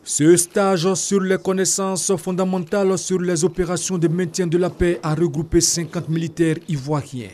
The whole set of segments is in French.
Ce stage sur les connaissances fondamentales sur les opérations de maintien de la paix a regroupé 50 militaires ivoiriens.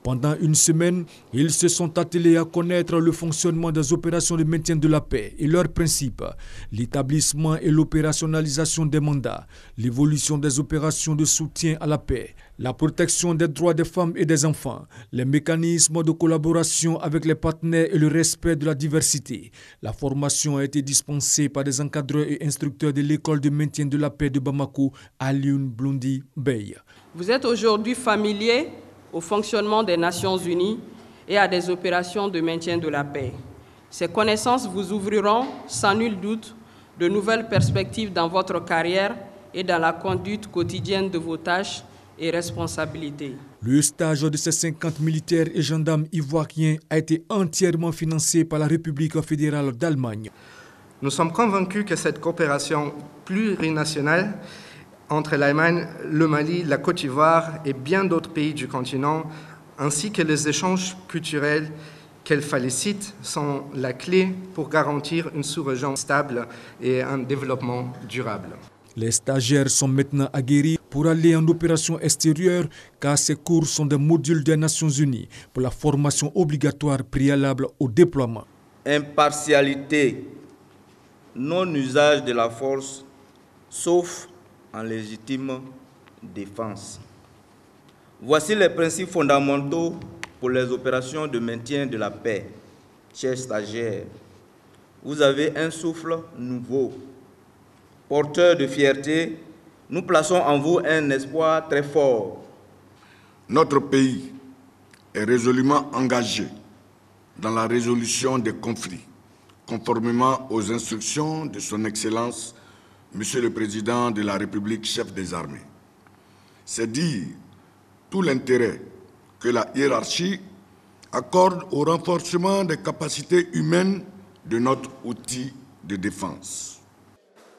Pendant une semaine, ils se sont attelés à connaître le fonctionnement des opérations de maintien de la paix et leurs principes, l'établissement et l'opérationnalisation des mandats, l'évolution des opérations de soutien à la paix, la protection des droits des femmes et des enfants, les mécanismes de collaboration avec les partenaires et le respect de la diversité. La formation a été dispensée par des encadreurs et instructeurs de l'école de maintien de la paix de Bamako, Alioune Blondy Beye. Vous êtes aujourd'hui familier au fonctionnement des Nations Unies et à des opérations de maintien de la paix. Ces connaissances vous ouvriront, sans nul doute, de nouvelles perspectives dans votre carrière et dans la conduite quotidienne de vos tâches et responsabilités. Le stage de ces 50 militaires et gendarmes ivoiriens a été entièrement financé par la République fédérale d'Allemagne. Nous sommes convaincus que cette coopération plurinationale entre l'Allemagne, le Mali, la Côte d'Ivoire et bien d'autres pays du continent, ainsi que les échanges culturels qu'elle félicite, sont la clé pour garantir une sous-région stable et un développement durable. Les stagiaires sont maintenant aguerris pour aller en opération extérieure car ces cours sont des modules des Nations Unies pour la formation obligatoire préalable au déploiement. Impartialité, non-usage de la force, sauf en légitime défense. Voici les principes fondamentaux pour les opérations de maintien de la paix. Chers stagiaires, vous avez un souffle nouveau. Porteur de fierté, nous plaçons en vous un espoir très fort. Notre pays est résolument engagé dans la résolution des conflits, conformément aux instructions de son Excellence, Monsieur le Président de la République, chef des armées. C'est dire tout l'intérêt que la hiérarchie accorde au renforcement des capacités humaines de notre outil de défense.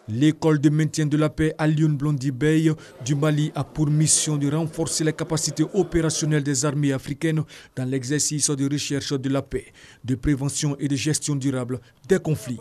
L'école de maintien de la paix Alioune Blondy Beye du Mali a pour mission de renforcer les capacités opérationnelles des armées africaines dans l'exercice de recherche de la paix, de prévention et de gestion durable des conflits.